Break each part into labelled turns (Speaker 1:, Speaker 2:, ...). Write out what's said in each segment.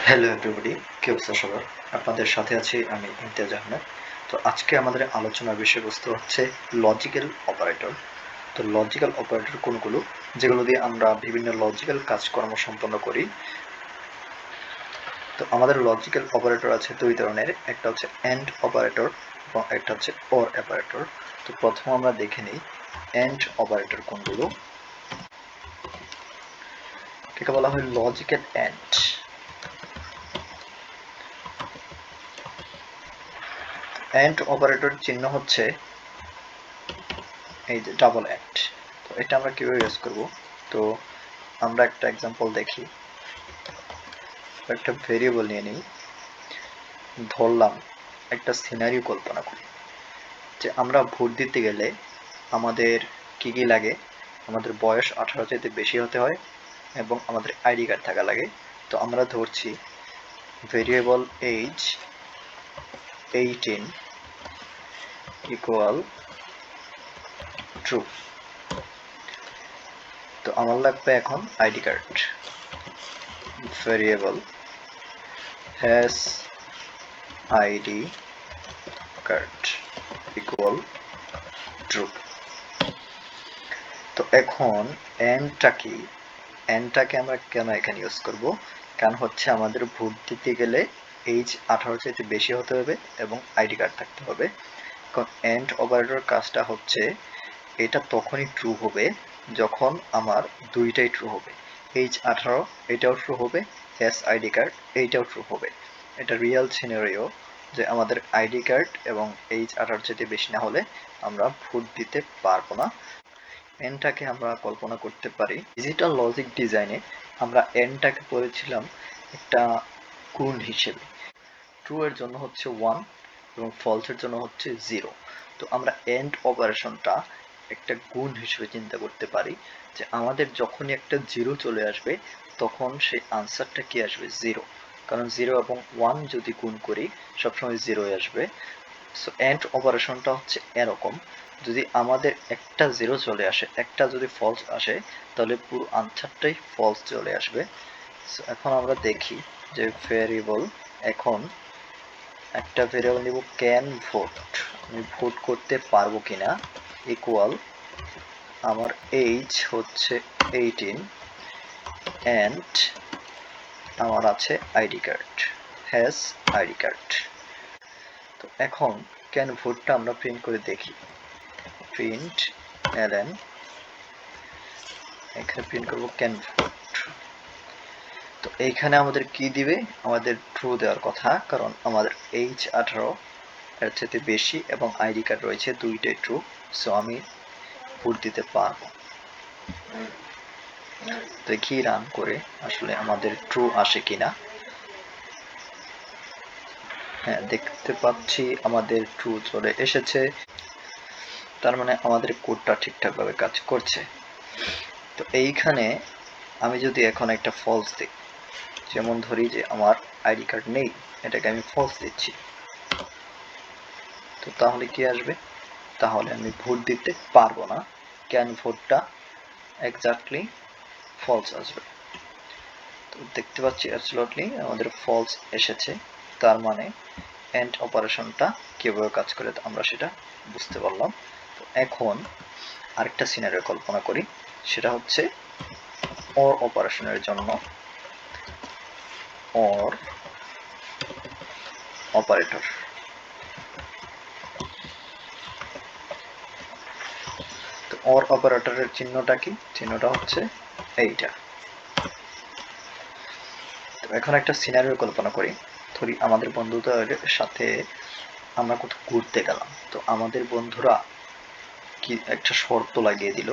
Speaker 1: Hello everybody, কি অবস্থা সবার? আপনাদের সাথে আছি আমি ইমতিয়াজ আহমেদ। তো আজকে আমাদের আলোচনার বিষয়বস্তু হচ্ছে লজিক্যাল অপারেটর। তো লজিক্যাল অপারেটর কোনগুলো, যেগুলো দিয়ে আমরা বিভিন্ন লজিক্যাল কাজকর্ম সম্পন্ন করি। তো আমাদের লজিক্যাল অপারেটর আছে দুই ধরনের, একটা হচ্ছে এন্ড অপারেটর এবং একটা হচ্ছে অর অপারেটর। তো প্রথমে আমরা দেখে নিই এন্ড অপারেটর কোনগুলো। এটাকে বলা হয় লজিক্যাল এন্ড। এন্ড অপারেটর চিহ্ন হচ্ছে এই যে ডাবল এন্ড। তো এটা আমরা কিভাবে ইউজ করব? তো আমরা একটা এক্সাম্পল দেখি। একটা ভেরিয়েবল নিয়ে নিই, ধরলাম একটা সিনারিও কল্পনা করি যে আমরা ভোট দিতে গেলে আমাদের কি কি লাগে। আমাদের বয়স 18 চাইতে বেশি হতে হয় এবং আমাদের আইডি কার্ড থাকা লাগে। তো আমরা ধরছি ভেরিয়েবল এজ 18 ইকুয়াল ট্রু। তো আমার লাগবে এখন ID card. Variable has ID card equal true. তো এখন এন্ডটা কি? এন্ডটাকে আমরা কেন এখানে ইউজ করব? কারণ হচ্ছে আমাদের ভোট দিতে গেলে এজ 18 চাইতে বেশি হতে হবে এবং আইডি কার্ড থাকতে হবে। কারণ এন্ড অপারেটর কাজটা হচ্ছে এটা তখনই ট্রু হবে যখন আমার দুইটাই ট্রু হবে। এজ 18 এটাও ট্রু হবে, হ্যাজ আইডি কার্ড এইটাও ট্রু হবে। এটা রিয়েল সিনারিও যে আমাদের আইডি কার্ড এবং এজ 18 চাইতে বেশি না হলে আমরা ভোট দিতে পারবো না। এনটাকে আমরা কল্পনা করতে পারি ডিজিটাল লজিক ডিজাইনে আমরা এনটাকে পড়েছিলাম একটা গুণ হিসেবে। ট্রু এর জন্য হচ্ছে 1 এবং ফলস এর জন্য হচ্ছে 0। তো আমরা এন্ড অপারেশনটা একটা গুণ হিসেবে চিন্তা করতে পারি যে আমাদের যখনই একটা 0 চলে আসবে তখন সেই আনসারটা কি আসবে? 0। কারণ 0 এবং 1 যদি গুণ করি সবসময় 0 আসবে। সো এন্ড অপারেশনটা হচ্ছে এরকম, যদি আমাদের একটা 0 চলে আসে, একটা যদি ফলস আসে তাহলে পুরো আনসারটাই ফলস চলে আসবে। সো এখন আমরা দেখি যে ভেরিয়েবল, এখন একটা ভেরিয়েবল নিব ক্যান ভোট, আমি ভোট করতে পারবো কিনা, ইকুয়াল আমার এজ হচ্ছে 18 এন্ড আমার আছে ID card, has ID card. তো এখন ক্যান ভোটটা আমরা প্রিন্ট করে দেখি। প্রিন্ট এলএন, এখানে প্রিন্ট করব ক্যান ভোট। তো এইখানে আমাদের কি দিবে? আমাদের ট্রু দেওয়ার কথা, কারণ আমাদের এইজ 18 এর চাইতে বেশি এবং আইডি কার্ড রয়েছে, দুইটাই ট্রু। সো আমি ভোট দিতে পারবো। দেখি রান করে আসলে আমাদের ট্রু আসে কিনা। হ্যাঁ, দেখতে পাচ্ছি আমাদের ট্রু চলে এসেছে, তার মানে আমাদের কোডটা ঠিকঠাকভাবে কাজ করছে। তো এইখানে আমি যদি এখন একটা ফলস দিই, যেমন ধরি যে আমার আইডি কার্ড নেই, এটাকে আমি ফলস দিচ্ছি, তো তাহলে কি আসবে? তাহলে আমি ভোট দিতে পারবো না, ক্যান ভোটটা এক্স্যাক্টলি ফলস আসবে। তো দেখতে পাচ্ছি অ্যাবসলিউটলি আমাদের ফলস এসেছে, তার মানে এন্ড অপারেশনটা কিভাবে কাজ করে আমরা সেটা বুঝতে পারলাম। তো এখন আরেকটা সিনারিও কল্পনা করি, সেটা হচ্ছে অর অপারেশনের জন্য অর অপারেটর। তো অর অপারেটরের চিহ্নটা কি? চিহ্নটা হচ্ছে এইটা। তো এখন একটা সিনারিও কল্পনা করি, ধরি আমাদের বন্ধুদের সাথে আমরা কোথাও ঘুরতে গেলাম। তো আমাদের বন্ধুরা কি একটা শর্ত লাগিয়ে দিল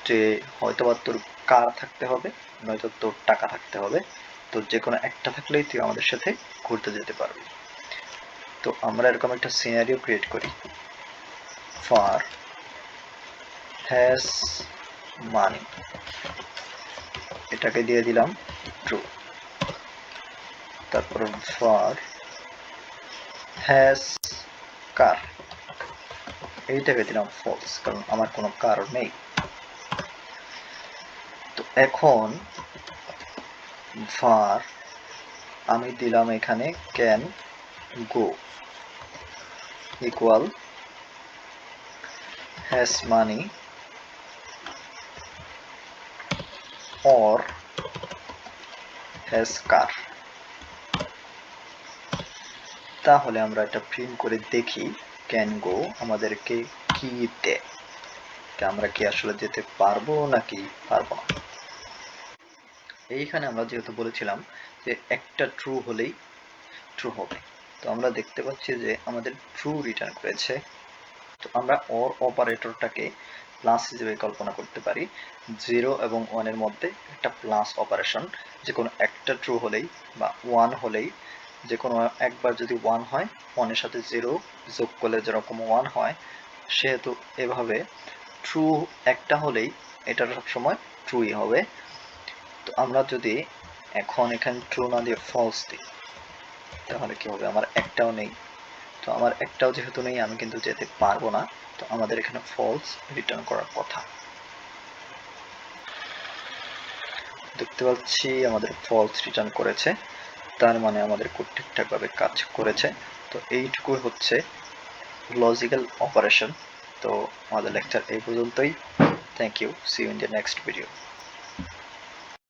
Speaker 1: যে হয়তোবা তোর কার থাকতে হবে, নয়তো তোর টাকা থাকতে হবে। তো যে কোনো একটা থাকলেই তুই আমাদের সাথে ঘুরতে যেতে পারবি। তো আমরা এরকম একটা সিনারিও ক্রিয়েট করি, ফার হ্যাজ মানি, এটাকে দিয়ে দিলাম ট্রু। তারপর ফার হ্যাজ কার, এইটাকে দিলাম ফলস, কারণ আমার কোনো কার নেই। তো এখন var আমি দিলাম এখানে can go equal has money or has car. তাহলে আমরা এটা প্রিন্ট করে দেখি ক্যান গো আমাদেরকে কি দেয়, আমরা কি আসলে যেতে পারবো নাকি পারবো না। এইখানে আমরা যেহেতু বলেছিলাম যে একটা ট্রু হলেই ট্রু হবে, তো আমরা দেখতে পাচ্ছি যে আমাদের ট্রু রিটার্ন করেছে। তো আমরা অর অপারেটরটাকে প্লাস হিসেবে কল্পনা করতে পারি। 0 এবং 1 এর মধ্যে একটা প্লাস অপারেশন, যে কোনো একটা ট্রু হলেই বা 1 হলেই, যে কোনো একবার যদি 1 হয় 1 এর সাথে 0 যোগ করলে যেরকম 1 হয়, সেহেতু এভাবে ট্রু একটা হলেই এটা সবসময় ট্রুই হবে। তো আমরা যদি এখন এখানে ট্রু না দিয়ে ফলস দিই তাহলে কি হবে, আমার একটাও নেই। তো আমার একটাও যেহেতু নেই আমি কিন্তু যেতে পারবো না, তো আমাদের এখানে ফলস রিটার্ন করার কথা। দেখতে পাচ্ছি আমাদের ফলস রিটার্ন করেছে, তার মানে আমাদের কোড ঠিকঠাকভাবে কাজ করেছে। তো এইটুকুই হচ্ছে লজিক্যাল অপারেশন। তো আমাদের লেকচার এই পর্যন্তই। Thank you, see you in the next video.